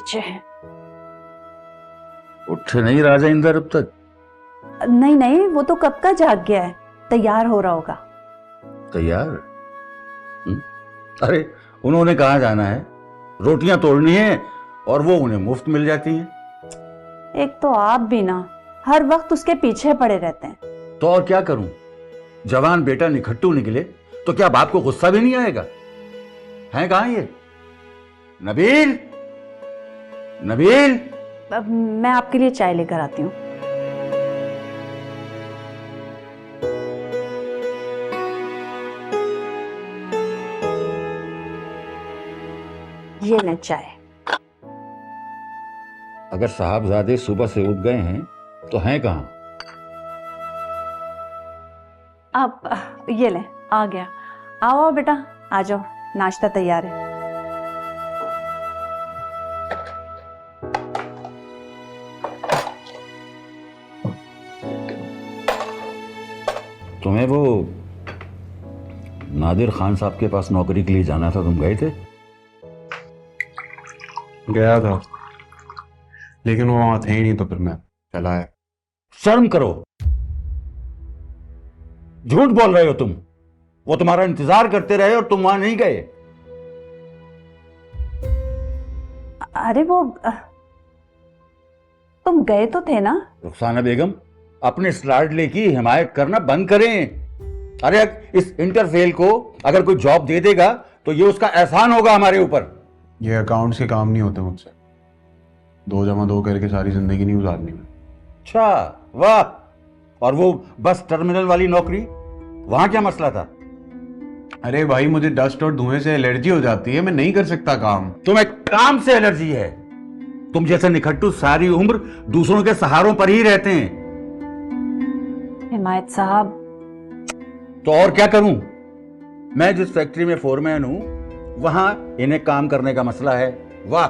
बच्चे हैं। उठ नहीं राजेंद्र अब तक? नहीं नहीं, वो तो कब का जाग गया है, तैयार हो रहा होगा। तैयार? अरे उन्होंने कहाँ जाना है, रोटियां तोड़नी है और वो उन्हें मुफ्त मिल जाती हैं। एक तो आप भी ना हर वक्त उसके पीछे पड़े रहते हैं। तो और क्या करूं, जवान बेटा निखट्टू निकले तो क्या बाप को गुस्सा भी नहीं आएगा? हैं कहाँ ये? नबील, नबील। अब मैं आपके लिए चाय लेकर आती हूँ। ये ले चाय। अगर साहबजादे सुबह से उठ गए हैं तो हैं कहाँ? आप ये ले, आ गया। आओ आओ बेटा, आ जाओ, नाश्ता तैयार है। तुम्हें वो नादिर खान साहब के पास नौकरी के लिए जाना था, तुम गए थे? गया था, लेकिन वो वहां थे ही नहीं, तो फिर मैं चला आया। शर्म करो, झूठ बोल रहे हो तुम। वो तुम्हारा इंतजार करते रहे और तुम वहां नहीं गए। अरे वो तुम गए तो थे ना। रुखसाना बेगम, अपने इस लाडले की हिमायत करना बंद करें। अरे इस इंटरफेल को अगर कोई जॉब दे देगा तो ये उसका एहसान होगा हमारे ऊपर। ये अकाउंट्स के काम नहीं होते मुझसे, 2 जमा 2 करके सारी जिंदगी नहीं गुजारनी मैं। अच्छा, वाह। और वो बस टर्मिनल वाली नौकरी, वहां क्या मसला था? अरे भाई, मुझे डस्ट और धुएं से एलर्जी हो जाती है, मैं नहीं कर सकता काम। तुम्हें काम से एलर्जी है? तुम जैसे निखट्टू सारी उम्र दूसरों के सहारों पर ही रहते हैं। हिमायत साहब, तो और क्या करूं? मैं जिस फैक्ट्री में फोरमैन हूं वहां इन्हें काम करने का मसला है। वाह।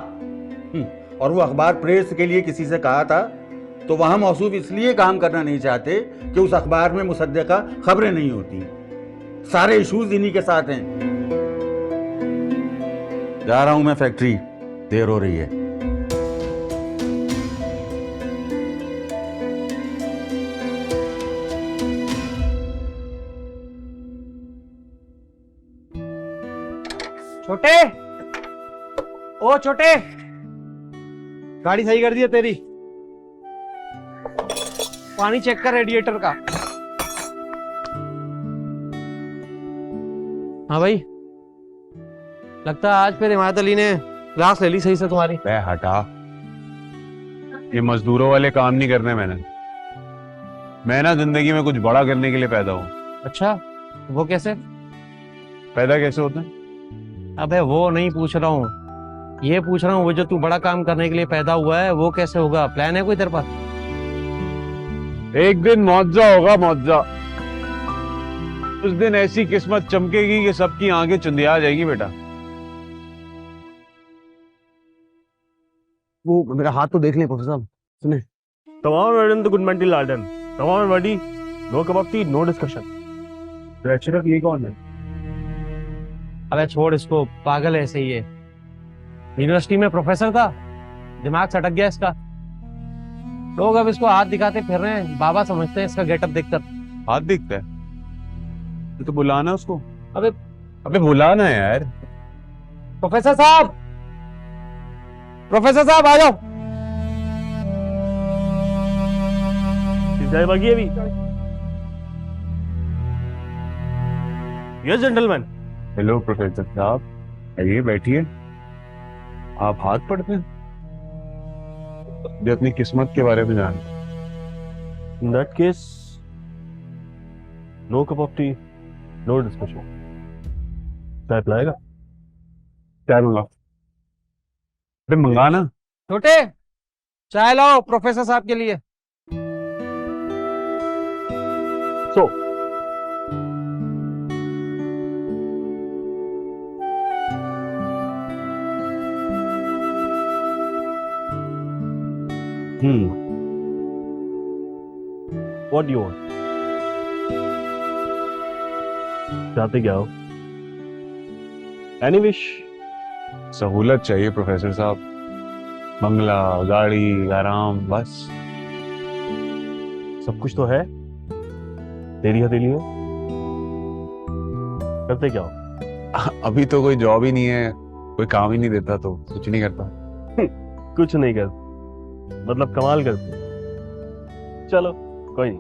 और वो अखबार प्रेस के लिए किसी से कहा था तो वहां मौसूफ इसलिए काम करना नहीं चाहते कि उस अखबार में मुसद्दका खबरें नहीं होती। सारे इश्यूज इन्हीं के साथ हैं। जा रहा हूं मैं फैक्ट्री, देर हो रही है। छोटे, ओ छोटे, गाड़ी सही कर दी है तेरी। पानी चेक कर रेडिएटर का। हाँ भाई, लगता है आज फिर हिमायत अली ने क्लास ले ली सही से तुम्हारी। बे हटा, ये मजदूरों वाले काम नहीं करने मैंने। मैं ना जिंदगी में कुछ बड़ा करने के लिए पैदा हूँ। अच्छा, वो कैसे? पैदा कैसे होते हैं? अबे वो नहीं पूछ रहा हूँ, ये पूछ रहा हूँ वो जो तू बड़ा काम करने के लिए पैदा हुआ है वो कैसे होगा? प्लान है कोई तेरे पास? एक दिन मुआवजा होगा, मुआवजा। उस दिन ऐसी किस्मत चमकेगी कि सबकी आंखें चुंधिया जाएगी बेटा। वो मेरा हाथ तो देख ले प्रोफेसर साहब, सुने। तमाम गुड मेंटल लार्डन, तमाम ready, no cup of tea, no discussion. Lecturer ये कौन है? अबे छोड़ इसको, पागल है ऐसे ही है। यूनिवर्सिटी में प्रोफेसर था, दिमाग सटक गया इसका। लोग अब इसको हाथ दिखाते फिर रहे हैं, बाबा समझते हैं इसका गेटअप देखकर। हाथ दिखता है तो बुलाना उसको। अबे अबे बुलाना यार। प्रोफेसर साहब, प्रोफेसर साहब आ जाओ। चाय बाकी है अभी? Yes gentleman. हेलो प्रोफेसर साहब, आइए बैठिए। आप हाथ पढ़ते हैं? जो अपनी किस्मत के बारे में जानते। In that case, no cup of tea, no discussion. चाय पिलाएगा? चाय मंगा। अरे मंगा ना। छोटे, चाय लाओ प्रोफेसर साहब के लिए। सो What do you want? चाहते क्या हो? Any wish? सहूलत चाहिए प्रोफेसर साहब। बंगला, गाड़ी, आराम, बस सब कुछ तो है, तेरी हथेली है। करते क्या हो? अभी तो कोई जॉब ही नहीं है, कोई काम ही नहीं देता तो कुछ नहीं करता। कुछ नहीं करते मतलब कमाल करते। चलो कोई नहीं,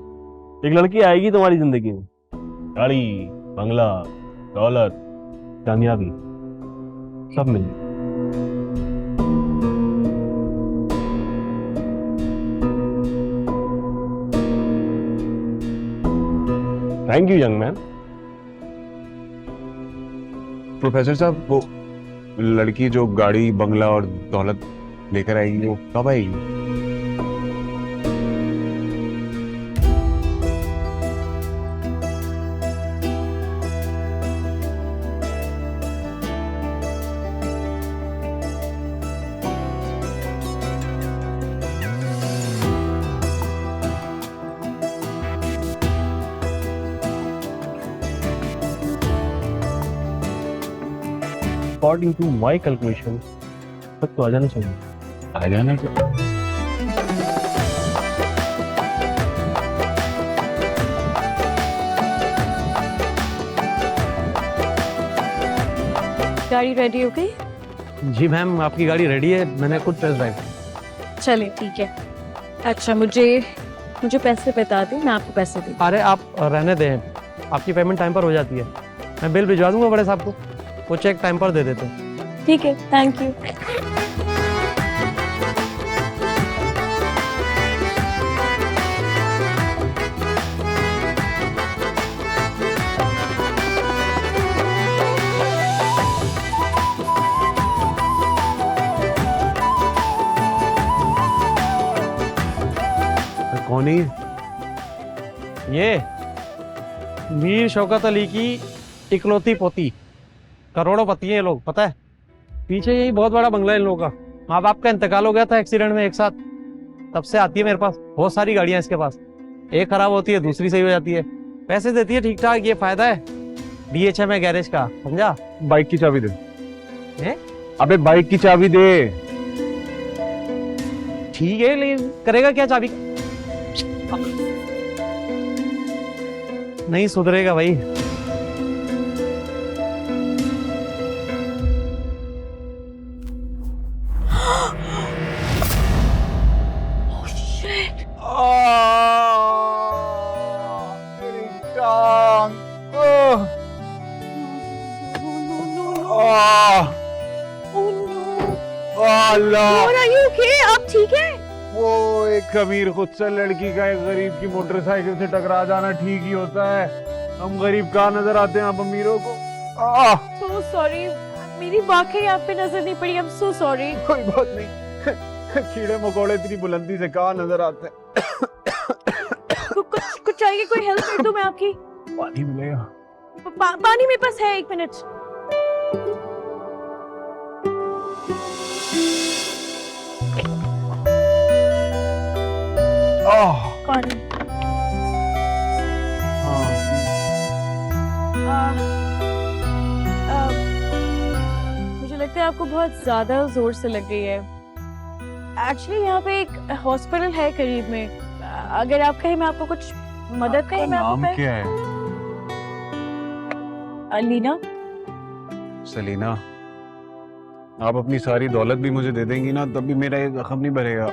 एक लड़की आएगी तुम्हारी जिंदगी में, गाड़ी, बंगला, दौलत, कामयाबी सब मिल जाए। Thank you young man. Professor साहब, वो लड़की जो गाड़ी, बंगला और दौलत लेकर आएगी वो कब आएगी? अकॉर्डिंग टू माई कैलकुलेशन तक तो आ जाना चाहिए। आ जाना तो। गाड़ी रेडी हो गई? जी मैम, आपकी गाड़ी रेडी है, मैंने खुद टेस्ट ड्राइव। चले ठीक है। अच्छा मुझे पैसे बता दें, मैं आपको पैसे दूँ। अरे आप रहने दें, आपकी पेमेंट टाइम पर हो जाती है। मैं बिल भिजवा दूंगा बड़े साहब को, वो चेक टाइम पर दे देते हैं। ठीक है, थैंक यू। कौन है ये मीर शौकत अली की इकलौती पोती, करोड़ोंपति हैं ये लोग, पता है। पीछे यही बहुत बड़ा बंगला है इन लोगों का। माँ बाप का इंतकाल हो गया था एक्सीडेंट में एक साथ, तब से आती है मेरे पास। बहुत सारी गाड़ियां इसके पास, एक खराब होती है दूसरी सही हो जाती है, पैसे देती है ठीक ठाक। ये फायदा है DHM है गैरेज का, समझा। बाइक की चाबी दे। हैं? अबे बाइक की चाबी दे। ठीक है, लेकिन करेगा क्या चाबी का? नहीं सुधरेगा भाई। आप ठीक है? वो एक अमीर खुद से लड़की का एक गरीब की मोटरसाइकिल से टकरा जाना ठीक ही होता है। हम गरीब कहाँ नजर आते हैं आप अमीरों को। So sorry, मेरी वाकई आप पे नजर नहीं पड़ी। I'm so sorry। कोई बात नहीं, कीड़े मकोड़े इतनी बुलंदी से कहाँ नजर आते हैं। कुछ चाहिए? कोई हेल्प कर दूं मैं आपकी? पानी मिलेगा? पानी मेरे पास है, 1 मिनट। पानी। मुझे लगता है आपको बहुत ज्यादा जोर से लग गई है। एक्चुअली यहाँ पे एक हॉस्पिटल है करीब में, अगर आप कहें मैं आपको कुछ मदद करें। मैं नाम आपको क्या है? अलीना। सलीना, आप अपनी सारी दौलत भी मुझे दे देंगी ना, तब भी मेरा ये जख्म नहीं भरेगा।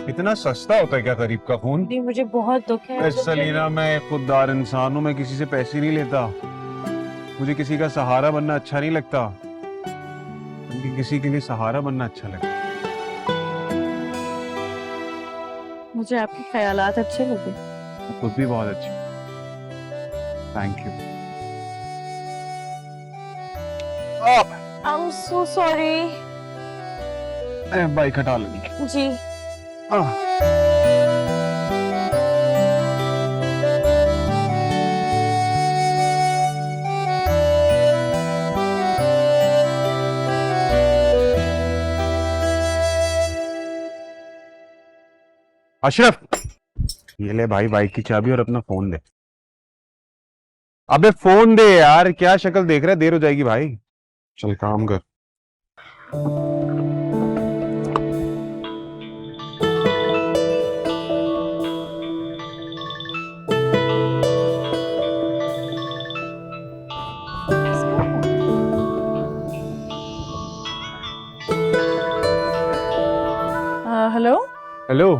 इतना सस्ता होता है क्या गरीब का खून? जी मुझे बहुत दुख है। सलीना, मैं एक खुददार इंसान हूँ, मैं किसी से पैसे नहीं लेता। मुझे किसी का सहारा बनना अच्छा नहीं लगता, क्योंकि किसी के लिए सहारा बनना अच्छा लगता। मुझे आपके ख्यालात अच्छे लगे। खुद भी बहुत अच्छी। Thank you. I'm so sorry। Bike हटा लेनी। जी। अशरफ, ये ले भाई बाइक की चाबी और अपना फोन दे। अबे फोन दे यार, क्या शक्ल देख रहा है, देर हो जाएगी भाई। चल काम कर। हेलो,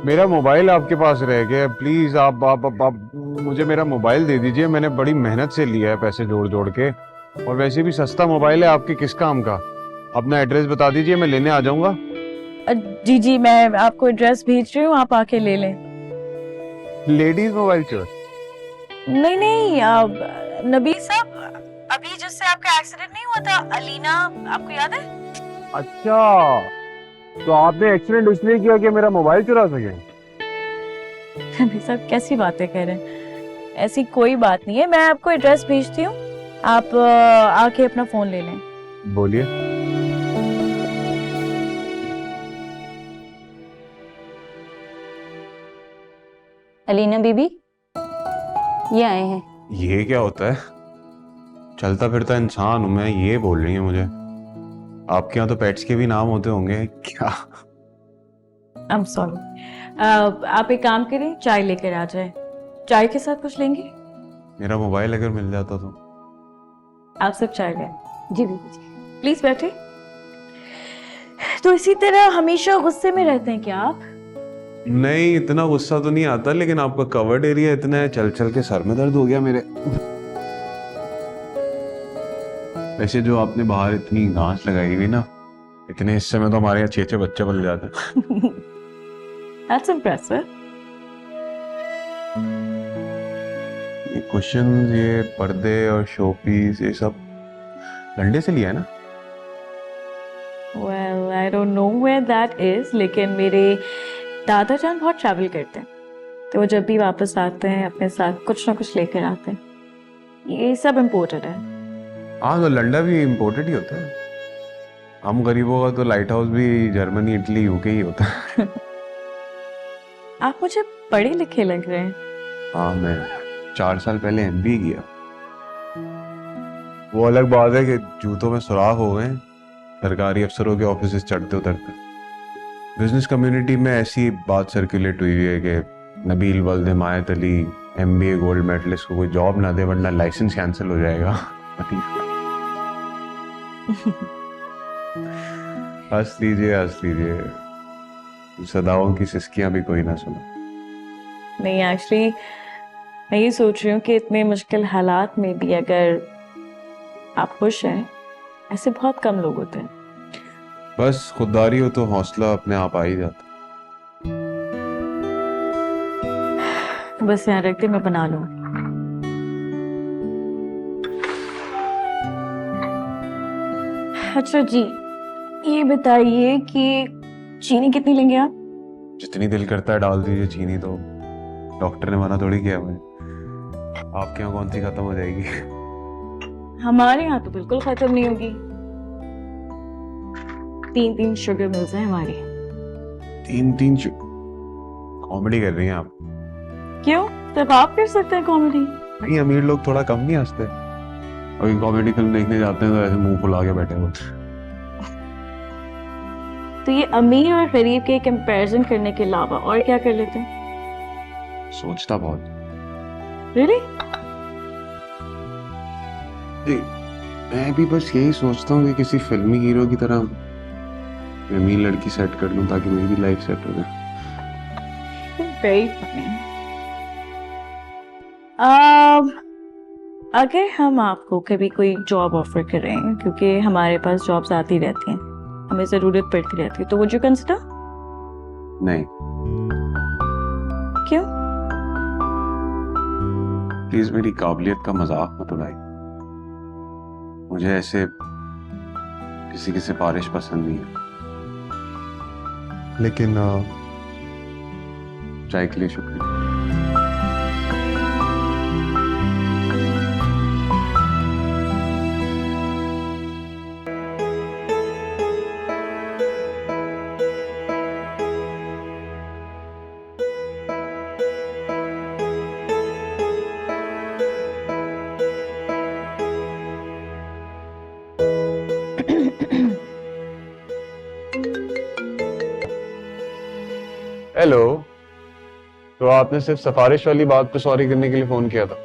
मेरा मोबाइल आपके पास रह गया है, प्लीज आप मुझे मेरा मोबाइल दे दीजिए। मैंने बड़ी मेहनत से लिया है पैसे जोड़ जोड़ के, और वैसे भी सस्ता मोबाइल है आपके, किस काम का। अपना एड्रेस बता दीजिए, मैं लेने आ जाऊंगा। जी जी, मैं आपको एड्रेस भेज रही हूँ, आप आके ले लें। लेडीज मोबाइल चोर? नहीं नहीं, नबील साहब, अभी जिससे आपका एक्सीडेंट नहीं हुआ था, अलीना, आपको याद है? अच्छा, तो आपने एक्सीडेंट इसलिए किया कि मेरा मोबाइल चुरा सके? नबील साहब कैसी बातें कह रहे हैं, ऐसी कोई बात नहीं है। मैं आपको एड्रेस भेजती हूँ, आप आके अपना फोन ले लें। बोलिए। अलीना बीबी, ये आए हैं। ये क्या होता है? चलता फिरता इंसान हूं मैं, ये बोल रही है मुझे? आपके यहाँ तो पेट्स के भी नाम होते होंगे क्या? I am sorry. आप एक काम करें, चाय लेकर आ जाए। चाय के साथ कुछ लेंगे? मेरा मोबाइल अगर मिल जाता तो। आप सब चाय लें, जी बीबी जी। प्लीज बैठे। तो इसी तरह हमेशा गुस्से में रहते हैं क्या आप? नहीं, इतना गुस्सा तो नहीं आता, लेकिन आपका कवर्ड एरिया इतना है, चल चल के सर में दर्द हो गया मेरे। वैसे जो आपने बाहर इतनी घास लगाई हुई ना, इतने हिस्से में तो हमारे यहाँ 6-6 बच्चे पल जाते हैं। That's impressive. ये कुशन्स, ये पर्दे और शो पीस, ये सब लंडे से लिया है ना? Well, I don't know where that is, लेकिन मेरे दादा जान बहुत ट्रैवल करते हैं, तो वो जब भी वापस आते हैं अपने साथ कुछ ना कुछ लेकर आते हैं। ये सब इम्पोर्टेड है। हाँ, तो लंडा भी इम्पोर्टेड ही होता है। हम गरीबों का तो लाइट हाउस भी जर्मनी, इटली, यूके ही होता है। आप मुझे पढ़े लिखे लग रहे हैं। हाँ, मैं 4 साल पहले MBA किया। वो अलग बात है कि जूतों में सुराख हो गए सरकारी अफसरों के ऑफिस चढ़ते उतरते। बिजनेस कम्युनिटी में ऐसी बात सर्कुलेट हुई है कि नबील वल्द हिमायत अली MBA गोल्ड मेडलिस्ट को कोई जॉब ना दे वरना लाइसेंस कैंसिल हो जाएगा। हंस लीजिए, सदाओं की सिसकियां भी कोई ना सुना। नहीं, एक्चुअली मैं ये सोच रही हूँ कि इतने मुश्किल हालात में भी अगर आप खुश हैं, ऐसे बहुत कम लोग होते हैं। बस खुददारी हो तो हौसला अपने आप आ ही जाता। बस यहाँ रख दे, मैं बना लूँ। अच्छा जी, ये बताइए कि चीनी कितनी लेंगे आप? जितनी दिल करता है डाल दीजिए चीनी, तो डॉक्टर ने मना थोड़ी किया मुझे। आपके यहाँ कौन सी खत्म हो जाएगी? हमारे यहाँ तो बिल्कुल खत्म नहीं होगी। 3-3 शुगर मिल्स हैं हमारी। 3-3 कॉमेडी कर रही हैं आप? क्यों, सिर्फ आप कर सकते हैं कॉमेडी? नहीं, अमीर लोग थोड़ा कम नहीं हंसते? अभी कॉमेडी फिल्म देखने जाते हैं तो ऐसे मुंह फुला के बैठे होते। तो ये अमीर और गरीब के कंपैरिजन करने के अलावा और क्या कर लेते हैं? सोचता बहुत। Really? मैं भी बस यही सोचता हूँ कि किसी फिल्मी हीरो की तरह अमीर लड़की सेट कर लूं ताकि मेरी भी लाइफ सेट हो जाए। Very funny. अगर हम आपको कभी कोई जॉब ऑफर करें, क्योंकि हमारे पास जॉब्स आती रहती हैं, हमें ज़रूरत पड़ती रहती है, तो would you consider? नहीं। क्यों? प्लीज मेरी काबिलियत का मजाक मत उड़ाइए। मुझे ऐसे किसी की सिफारिश पसंद नहीं है। लेकिन चाय के लिए शुक्रिया। हेलो, तो आपने सिर्फ सिफारिश वाली बात पे सॉरी करने के लिए फोन किया था?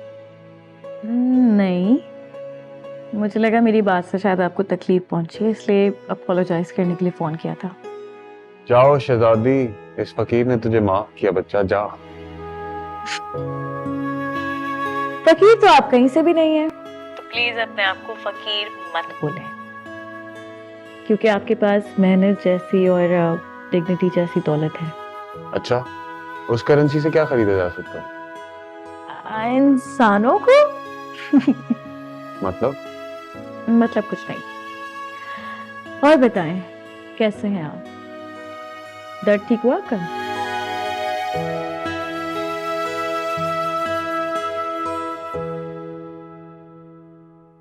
नहीं, मुझे लगा मेरी बात से शायद आपको तकलीफ पहुंची, इसलिए अपोलोजाइज करने के लिए फोन किया था। जाओ शहजादी, इस फकीर ने तुझे माफ किया बच्चा, जा। फकीर तो आप कहीं से भी नहीं है, तो प्लीज अपने आप को फकीर मत बोलें, क्योंकि आपके पास मेहनत जैसी और डिग्निटी जैसी दौलत है। अच्छा, उस करेंसी से क्या खरीदा जा सकता है? इंसानों को मतलब कुछ नहीं। और बताएं, कैसे हैं आप? दर्द ठीक हुआ आपका?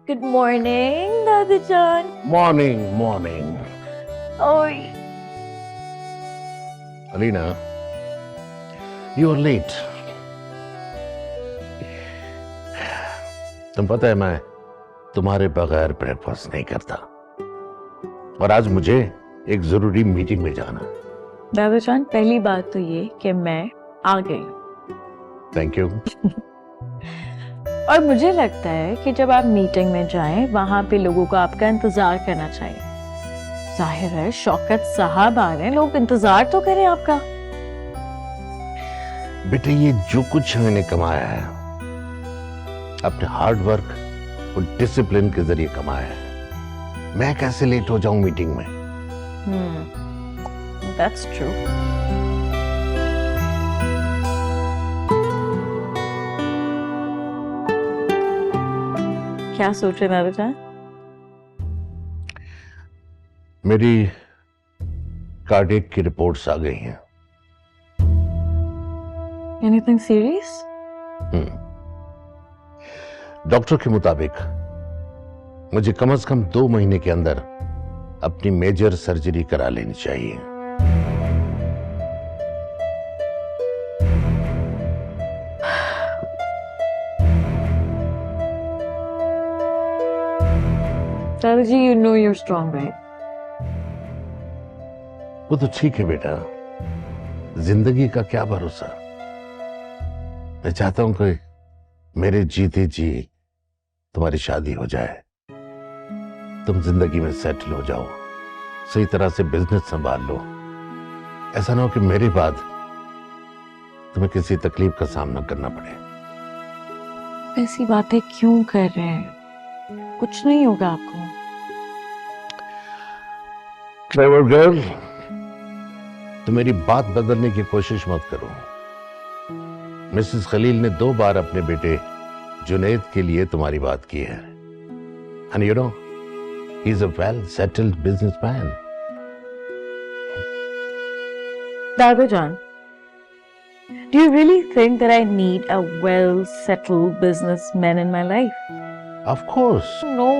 गुड मॉर्निंग दादी जान। मॉर्निंग। ओए, अलीना, यू आर लेट। तुम पता है मैं तुम्हारे बगैर ब्रेकफास्ट नहीं करता, और आज मुझे एक जरूरी मीटिंग में जाना। दादा जान, पहली बात तो ये कि मैं आ गई। Thank you. और मुझे लगता है कि जब आप मीटिंग में जाएं, वहां पे लोगों को आपका इंतजार करना चाहिए। जाहिर है शौकत साहब आ रहे हैं, लोग इंतजार तो करें आपका। बेटे, ये जो कुछ मैंने कमाया है अपने हार्ड वर्क और डिसिप्लिन के जरिए कमाया है। मैं कैसे लेट हो जाऊं मीटिंग में? That's true. क्या सोच रहे हैं दादा? मेरी कार्डियक की रिपोर्ट्स आ गई हैं। Anything serious? डॉक्टर के मुताबिक मुझे कम से कम 2 महीने के अंदर अपनी मेजर सर्जरी करा लेनी चाहिए। दादाजी, you know you're strong, right? वो तो ठीक है बेटा, जिंदगी का क्या भरोसा। मैं चाहता हूं कि मेरे जीते जी तुम्हारी शादी हो जाए, तुम जिंदगी में सेटल हो जाओ, सही तरह से बिजनेस संभाल लो। ऐसा ना हो कि मेरे बाद तुम्हें किसी तकलीफ का सामना करना पड़े। ऐसी बातें क्यों कर रहे हैं? कुछ नहीं होगा आपको। क्लेवर गर्ल, तुम मेरी बात बदलने की कोशिश मत करो। मिसेस खलील ने 2 बार अपने बेटे जुनैद के लिए तुम्हारी बात की है। And you know, he is a well settled businessman. Dada John, do you really think that I need a well-settled businessman in my life? Of course. No.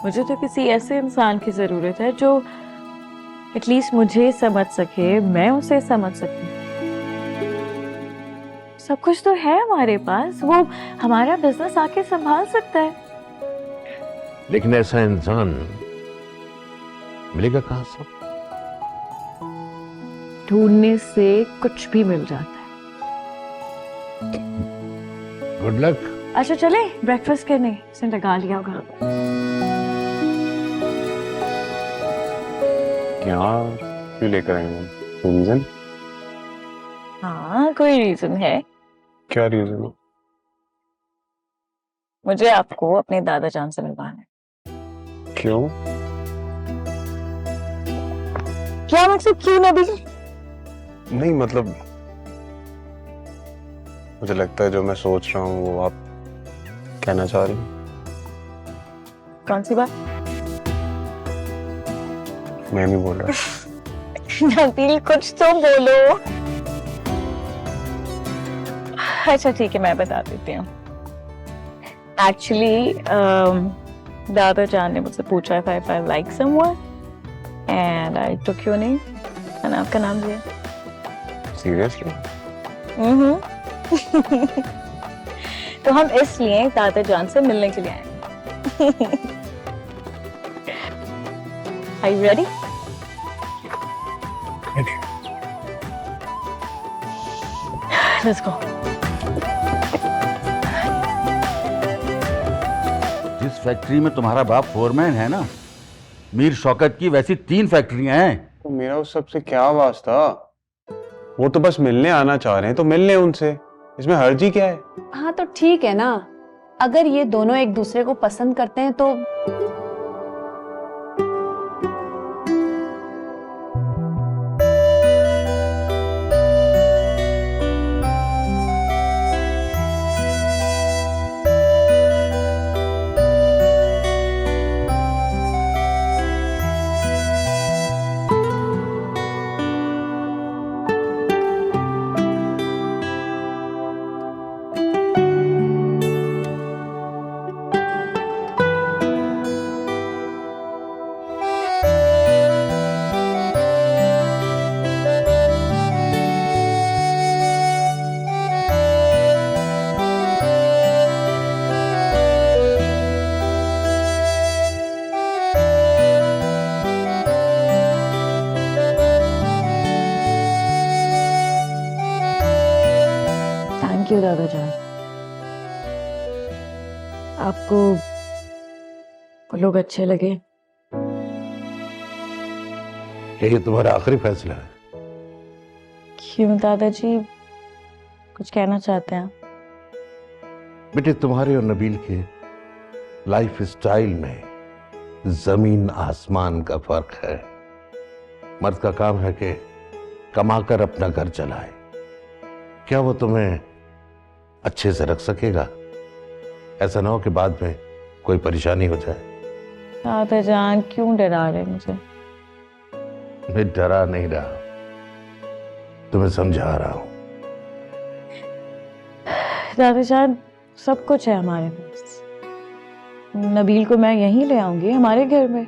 मुझे तो किसी ऐसे इंसान की जरूरत है जो एटलीस्ट मुझे समझ सके, मैं उसे समझ सकूं। सब कुछ तो है हमारे पास, वो हमारा बिजनेस आके संभाल सकता है। लेकिन ऐसा इंसान मिलेगा कहां से? ढूंढने से कुछ भी मिल जाता है। Good luck. अच्छा चले ब्रेकफास्ट करने, इसने लगा लिया होगा। यहाँ क्यों लेकर आए हैं? रीजन? हाँ, कोई रीजन है। क्या रीजन? मुझे आपको अपने दादा जान से मिलवाना है। क्यों? क्या मकसद? क्यों नबील? नहीं मतलब मुझे लगता है जो मैं सोच रहा हूँ वो आप कहना चाह रही हैं। कौन सी बात? मैं नहीं बोल रहा। नबील कुछ तो बोलो। अच्छा ठीक है, मैं बता देती हूँ। एक्चुअली दादा जान ने मुझसे पूछा if I like someone and I took your name and आपका नाम लिया। सीरियसली? तो हम इसलिए दादा जान से मिलने के लिए आए हैं। Are you ready? Let's go. जिस फैक्ट्री में तुम्हारा बाप फोरमैन है ना, मीर शौकत की वैसी 3 फैक्ट्रियां हैं। तो मेरा उस सबसे क्या वास्ता? वो तो बस मिलने आना चाह रहे हैं तो मिल लें उनसे, इसमें हर्जी क्या है? हाँ तो ठीक है ना, अगर ये दोनों एक दूसरे को पसंद करते हैं तो थैंक यू दादा जान। आपको वो लोग अच्छे लगे? यही तुम्हारा आखिरी फैसला है? क्यों दादाजी, कुछ कहना चाहते हैं? बेटे, तुम्हारे और नबील के लाइफ स्टाइल में जमीन आसमान का फर्क है। मर्द का काम है कि कमाकर अपना घर चलाए। क्या वो तुम्हें अच्छे से रख सकेगा? ऐसा ना हो कि बाद में कोई परेशानी हो जाए। दादा जान क्यों डरा रहे मुझे? मैं डरा नहीं रहा, तुम्हें समझा रहा हूं। दादा जान सब कुछ है हमारे पास। नबील को मैं यहीं ले आऊंगी हमारे घर में,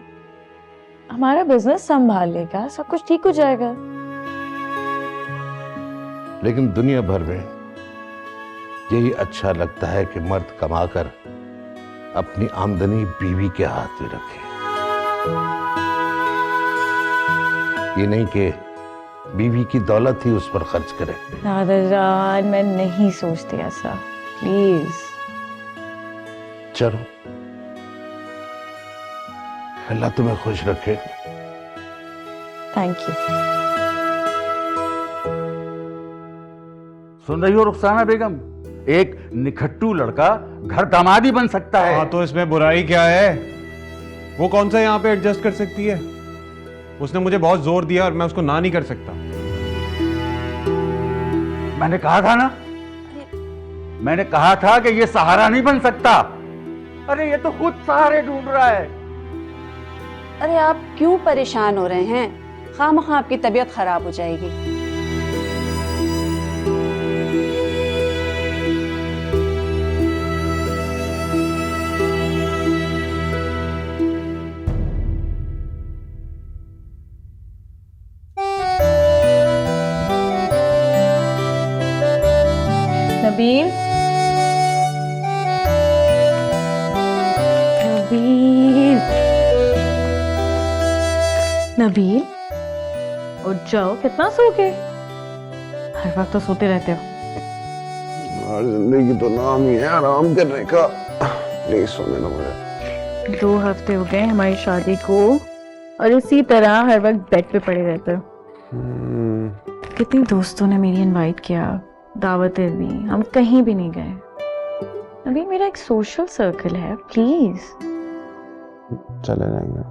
हमारा बिजनेस संभाल लेगा, सब कुछ ठीक हो जाएगा। लेकिन दुनिया भर में यही अच्छा लगता है कि मर्द कमाकर अपनी आमदनी बीवी के हाथ में रखे, ये नहीं कि बीवी की दौलत ही उस पर खर्च करे। दादा जान मैं नहीं सोचती ऐसा, प्लीज। चलो, अल्लाह तुम्हें खुश रखे। Thank you. सुन रही हो रुखसाना बेगम, एक निखट्टू लड़का घर दामादी बन सकता है। हाँ तो इसमें बुराई क्या है? वो कौन सा यहाँ पे एडजस्ट कर सकती है? उसने मुझे बहुत जोर दिया और मैं उसको ना नहीं कर सकता। मैंने कहा था ना, मैंने कहा था कि ये सहारा नहीं बन सकता। अरे ये तो खुद सहारे ढूंढ रहा है। अरे आप क्यों परेशान हो रहे हैं? खामखा आपकी तबीयत खराब हो जाएगी। नबील, नबील, नबील, उठ जाओ, कितना सोओगे? हर वक्त तो सोते रहते हो। और जिंदगी तो नाम ही है आराम करने का। प्लीज सोने दो मुझे। 2 हफ्ते हो गए हमारी शादी को और इसी तरह हर वक्त बेड पे पड़े रहते हो। कितने दोस्तों ने मेरी इनवाइट किया, दावतें दी, हम कहीं भी नहीं गए। अभी मेरा एक सोशल सर्कल है, प्लीज। चले जाएंगे।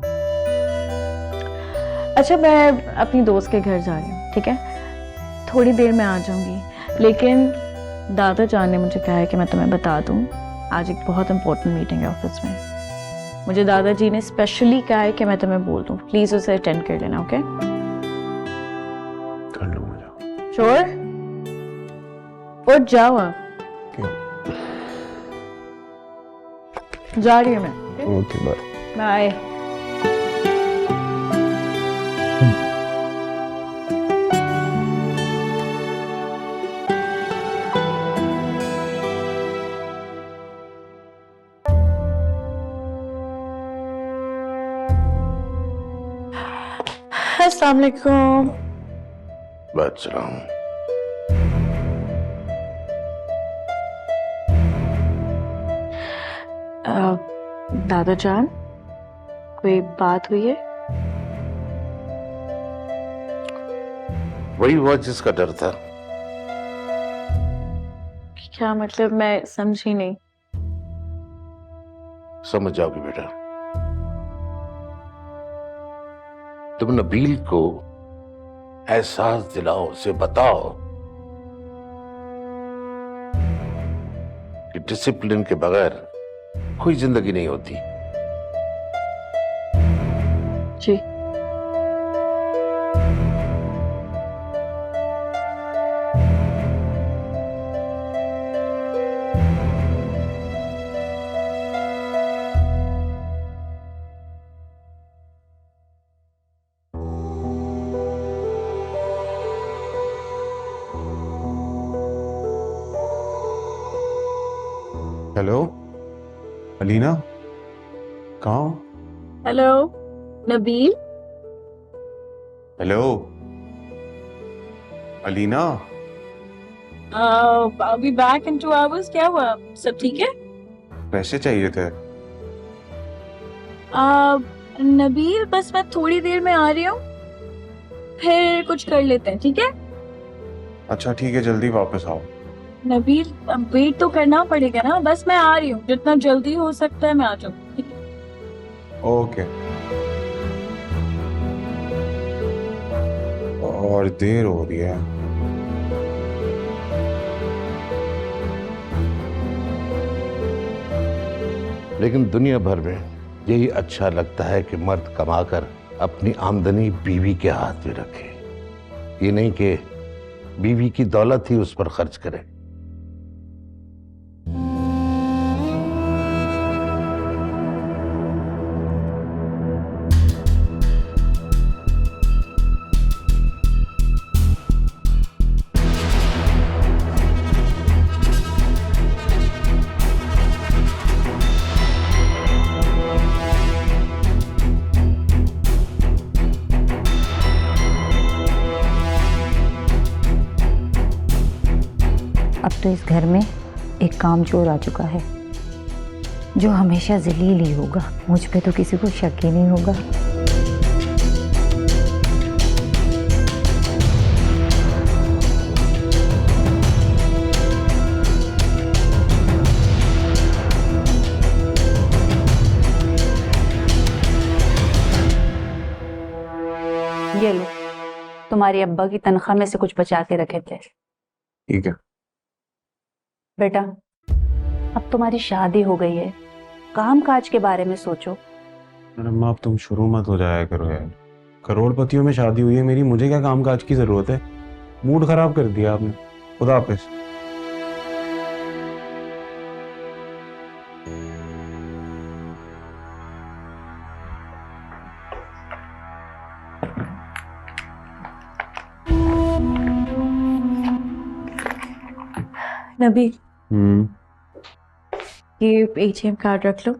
अच्छा मैं अपनी दोस्त के घर जा रही हूँ, ठीक है? थोड़ी देर में आ जाऊंगी, लेकिन दादा जान ने मुझे कहा है कि मैं तुम्हें बता दूं, आज एक बहुत इंपॉर्टेंट मीटिंग है ऑफिस में। मुझे दादाजी ने स्पेशली कहा है कि मैं तुम्हें बोल दूं, प्लीज उसे अटेंड कर लेना, ओके? कर लूंगा। जाओ। श्योर? उठ जाओ आप। क्यों? जा रही हूँ मैं। Okay bye. बाय। अस्सलाम वालेकुम। बच रहा हूं। दादा जान, कोई बात हुई है? वही हुआ जिसका डर था। क्या मतलब, मैं समझी नहीं। समझ जाओगे बेटा। तुम नबील को एहसास दिलाओ, उसे बताओ कि डिसिप्लिन के बगैर कोई जिंदगी नहीं होती। जी। हेलो अलीना, कहाँ हो? Hello Nabeel. Hello Alina. I'll be back in 2 hours. क्या हुआ, सब ठीक है? पैसे चाहिए थे। नबील बस मैं थोड़ी देर में आ रही हूँ, फिर कुछ कर लेते हैं, ठीक है? अच्छा ठीक है, जल्दी वापस आओ। नबील अब वेट तो करना पड़ेगा ना, बस मैं आ रही हूँ, जितना जल्दी हो सकता है मैं आ जाऊँ, ठीक है? ओके। और देर हो रही है। लेकिन दुनिया भर में यही अच्छा लगता है कि मर्द कमाकर अपनी आमदनी बीवी के हाथ में रखे, ये नहीं कि बीवी की दौलत ही उस पर खर्च करे। अब तो इस घर में एक कामचोर आ चुका है जो हमेशा जलील ही होगा। मुझ पे तो किसी को शक ही नहीं होगा। ये लो, तुम्हारी अब्बा की तनख्वाह में से कुछ बचा के रखे थे। ठीक है। बेटा अब तुम्हारी शादी हो गई है, काम काज के बारे में सोचो। अरे अम्मा, अब तुम शुरू मत हो जाया करो यार। करोड़पतियों में शादी हुई है मेरी, मुझे क्या काम काज की जरूरत है? मूड खराब कर दिया आपने। खुदा हाफिज। नबील ये एटीएम कार्ड रख लो,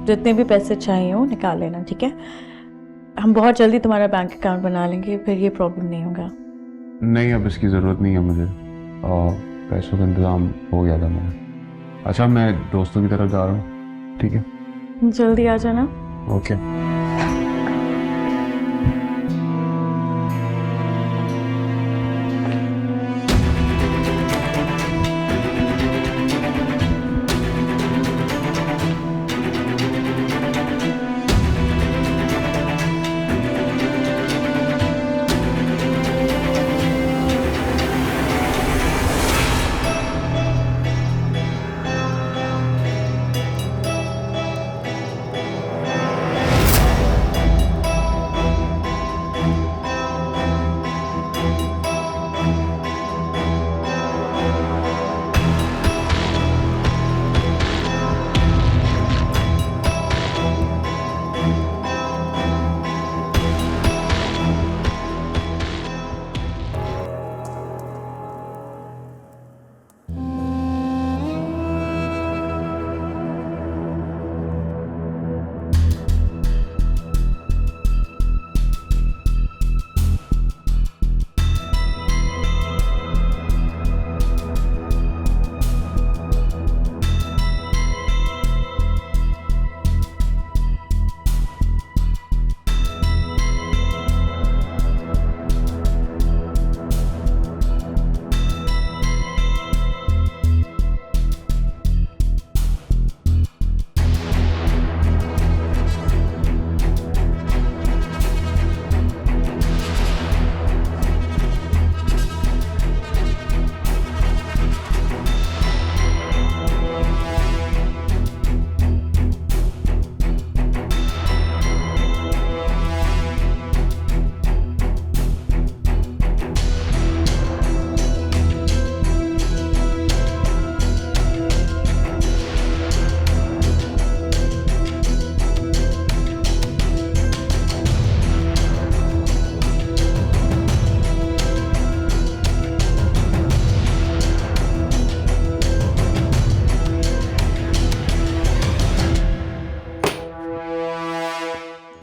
जितने भी पैसे चाहिए हो निकाल लेना, ठीक है? हम बहुत जल्दी तुम्हारा बैंक अकाउंट बना लेंगे, फिर ये प्रॉब्लम नहीं होगा। नहीं, अब इसकी ज़रूरत नहीं है मुझे। पैसों का इंतज़ाम हो गया था मेरा। अच्छा, मैं दोस्तों की तरफ जा रहा हूँ, ठीक है? जल्दी आ जाना। ओके।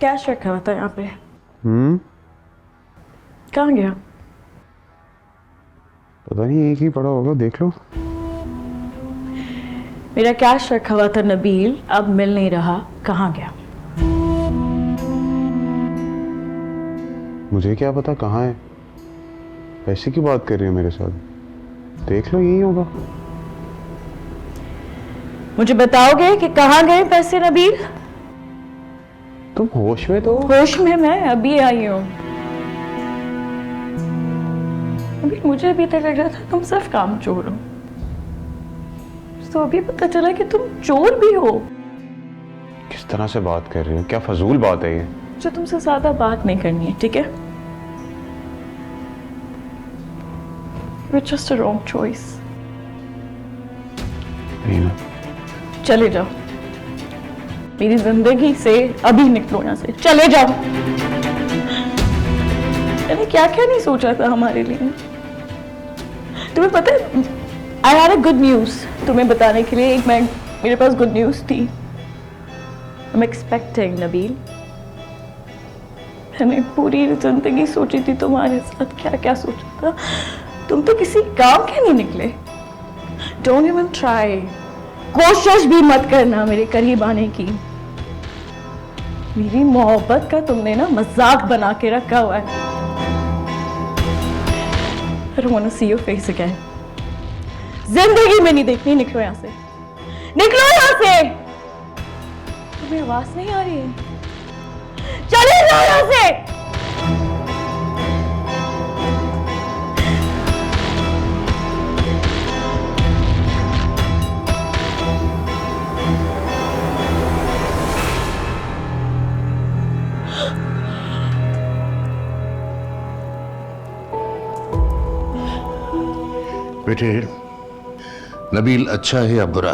कैश रखा हुआ था यहाँ पे, हम्म, कहाँ गया? पता नहीं, एक ही पड़ा होगा, देख लो। मेरा कैश रखा हुआ था नबील, अब मिल नहीं रहा, कहाँ गया? मुझे क्या पता कहाँ है, पैसे की बात कर रही हो मेरे साथ? देख लो, यही होगा। मुझे बताओगे कि कहाँ गए पैसे नबील? तुम होश में तो? होश में मैं अभी आई हूँ। अभी मुझे अभी तक लग रहा था तुम सिर्फ काम चोर हो, तो अभी पता चला कि तुम चोर भी हो। किस तरह से बात कर रही हो, क्या फजूल बात है ये? जो तुमसे ज्यादा बात नहीं करनी है, ठीक है? It's just a wrong choice. नहीं ना, चले जाओ मेरी जिंदगी से, अभी निकलो यहाँ से, चले जाओ। मैंने क्या क्या नहीं सोचा था हमारे लिए। तुम्हें पता है, I had a good news तुम्हें बताने के लिए। मेरे पास गुड न्यूज थी। I am expecting Nabeel. मैंने पूरी जिंदगी सोची थी तुम्हारे साथ, क्या क्या सोचा था। तुम तो किसी काम के नहीं निकले। डोंट इवन ट्राई, कोशिश भी मत करना मेरे करीब आने की। मेरी मोहब्बत का तुमने ना मजाक बना के रखा हुआ है। I don't want to see your face again. जिंदगी में नहीं देखनी। निकलो यहाँ से, निकलो यहाँ से। तुम्हें आवाज नहीं आ रही है? चले जाओ यहाँ से। बेटे, नबील अच्छा है या बुरा,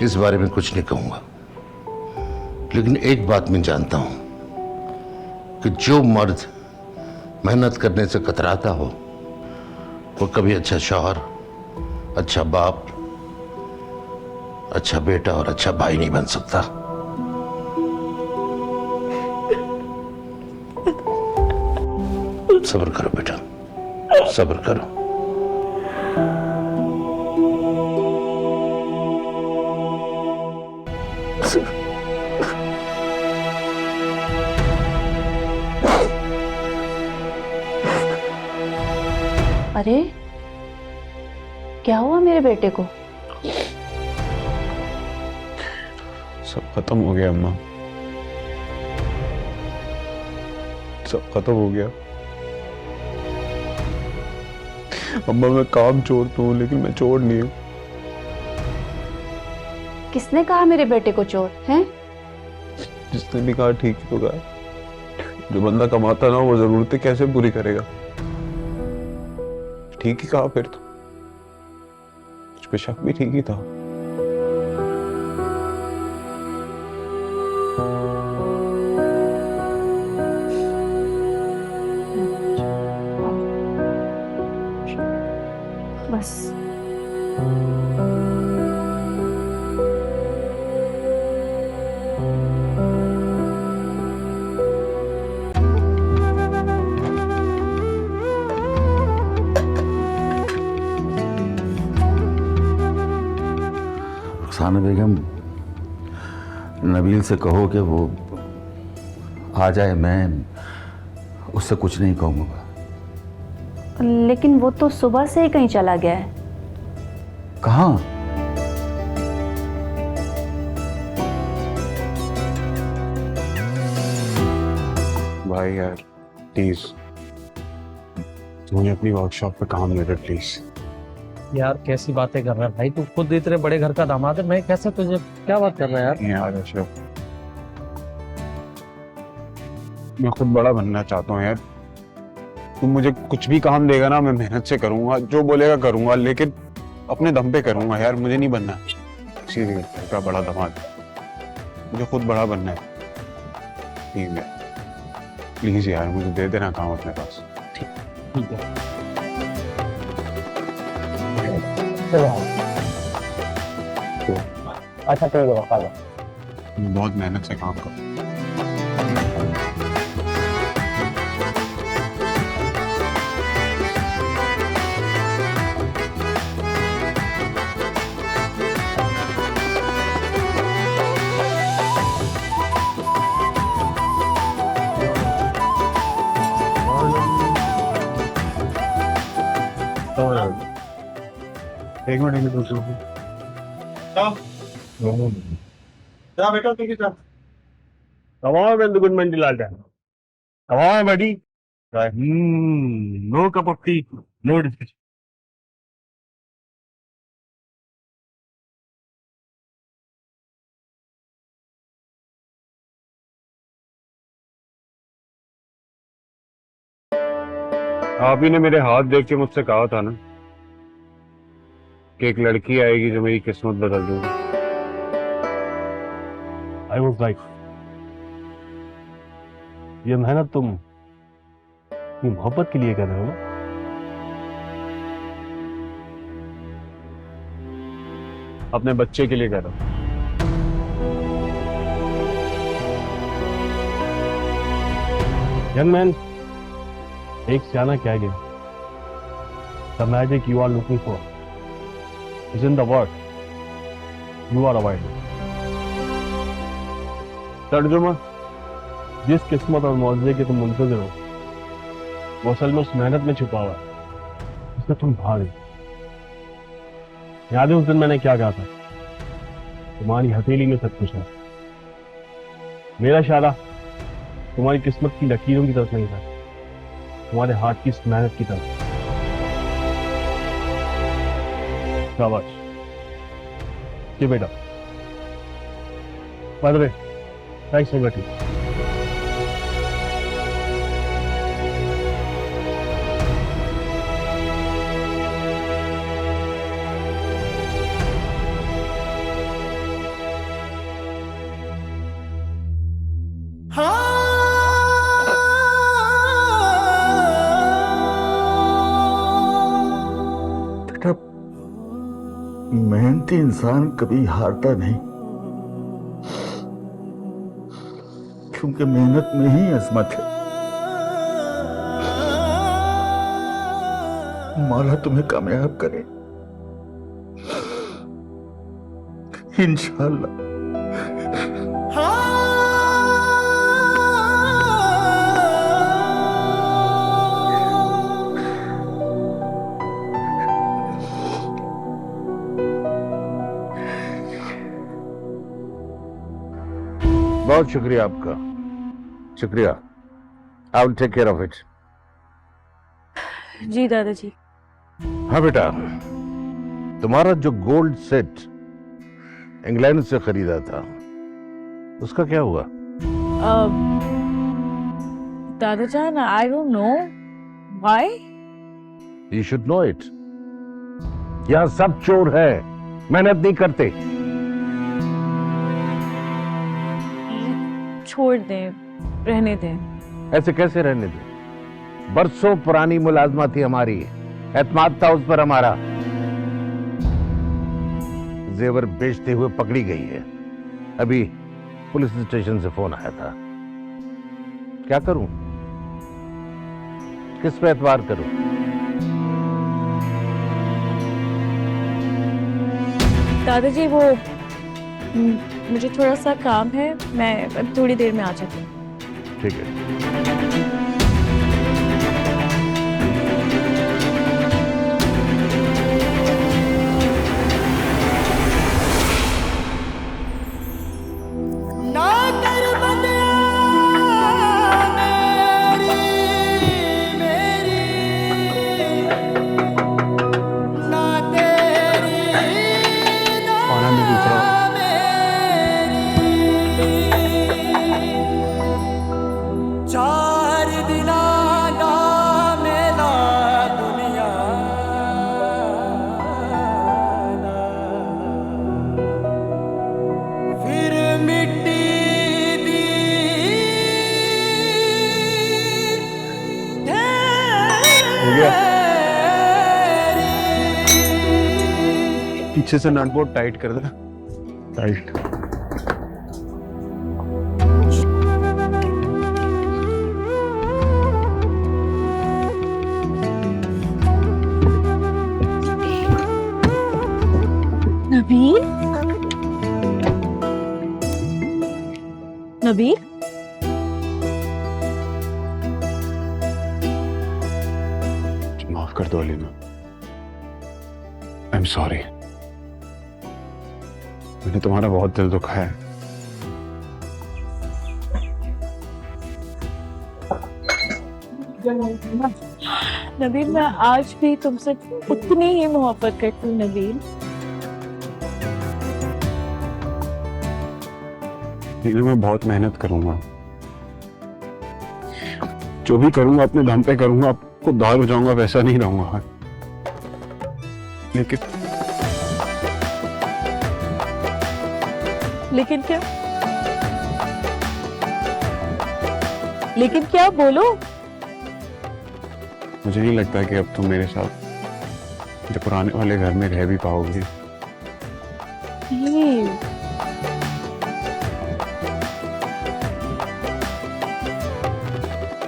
इस बारे में कुछ नहीं कहूंगा, लेकिन एक बात मैं जानता हूं कि जो मर्द मेहनत करने से कतराता हो वो कभी अच्छा शौहर, अच्छा बाप, अच्छा बेटा और अच्छा भाई नहीं बन सकता। सब्र करो बेटा, सब्र करो। अरे क्या हुआ मेरे बेटे को? सब खत्म हो गया अम्मा, सब खत्म हो गया। अम्मा मैं काम चोर तो हूँ, लेकिन मैं चोर नहीं हूँ। किसने कहा मेरे बेटे को चोर है? जिसने भी कहा ठीक ही तो कहा। जो बंदा कमाता ना वो जरूरतें कैसे पूरी करेगा? ठीक ही कहा फिर तो, कुछ पे शक भी ठीक ही था। बस रुखसाना बेगम, नबील से कहो कि वो आ जाए, मैं उससे कुछ नहीं कहूँगा। लेकिन वो तो सुबह से ही कहीं चला गया है। कहाँ? भाई यार प्लीज, मुझे अपनी वर्कशॉप पे काम दे दे प्लीज। यार कैसी बातें कर रहा है भाई, तू खुद इतने बड़े घर का दामाद है, मैं कैसे तुझे, क्या बात कर रहा है यार? यार अशरफ, मैं खुद बड़ा बनना चाहता हूँ यार। तुम मुझे कुछ भी काम देगा ना, मैं मेहनत से करूंगा, जो बोलेगा करूंगा, लेकिन अपने दम पे करूंगा यार। मुझे नहीं बनना किसी घर का बड़ा दामाद, मुझे खुद बड़ा बनना है। ठीक है, प्लीज यार मुझे दे देना काम अपने पास। ठीक है। अच्छा चलो खा लो। बहुत मेहनत से काम करो। एक मिनट दूसरों को क्या बेटा तुम क्या तमाम and the good mental all time तमाम buddy no cup of tea no discussion आप ही ने मेरे हाथ देख के मुझसे कहा था ना कि एक लड़की आएगी जो मेरी किस्मत बदल देगी। I was right ये मेहनत तुम ये मोहब्बत के लिए कर रहे हो ना अपने बच्चे के लिए कर रहा हूं। young man एक सियाना कह गया the magic you are looking for is in the word you are avoiding तर्जुमा जिस किस्मत और मौजूदे के तुम मुंतज़िर हो वो असल में उस मेहनत में छुपा हुआ है जिसमें तुम भाग गए। याद है उस दिन मैंने क्या कहा था तुम्हारी हथेली में सब कुछ है। मेरा इशारा तुम्हारी किस्मत की लकीरों की तरफ नहीं था तुम्हारे हाथ की इस मेहनत की तरफ। शाबाश जी बेटा by the way thanks for waiting बेटा मेहनती इंसान कभी हारता नहीं क्योंकि मेहनत में ही अजमत है। मौला तुम्हें कामयाब करे इंशाअल्लाह। बहुत शुक्रिया आपका, शुक्रिया। I will take care of it. जी दादाजी। हाँ बेटा, तुम्हारा जो गोल्ड सेट इंग्लैंड से खरीदा था उसका क्या हुआ? दादाजान I don't know why. You should know it. यहाँ सब चोर है, मेहनत नहीं करते। छोड़ दें, रहने दें। ऐसे कैसे रहने दें? बरसों पुरानी मुलाजमा थी हमारी, एतमाद था उस पर हमारा। जेवर बेचते हुए पकड़ी गई है। अभी पुलिस स्टेशन से फोन आया था। क्या करूं? किस पे एतबार करूं? दादाजी वो मुझे थोड़ा सा काम है, मैं थोड़ी देर में आ जाती हूँ। ठीक है। पीछे से नट बोल्ट टाइट कर देना। टाइट नबील, नबील, माफ कर दो अलीना, आई एम सॉरी। मैंने तुम्हारा बहुत दिल दुखाया है। नबील, मैं आज भी तुमसे उतनी ही मोहब्बत करती हूँ नबील। लेकिन मैं बहुत मेहनत करूंगा, जो भी करूंगा अपने दम पे करूंगा, आपको दार हो जाऊंगा वैसा नहीं रहूंगा। लेकिन क्या? लेकिन क्या? बोलो। मुझे नहीं लगता कि अब तुम मेरे साथ जो पुराने वाले घर में रह भी पाओगे।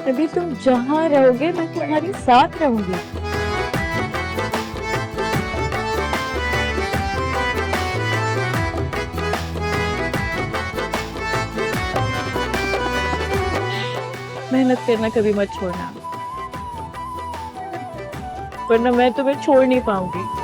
अभी तुम जहाँ रहोगे मैं तुम्हारे साथ रहूंगी। मेहनत करना कभी मत छोड़ना, वरना मैं तुम्हें छोड़ नहीं पाऊंगी।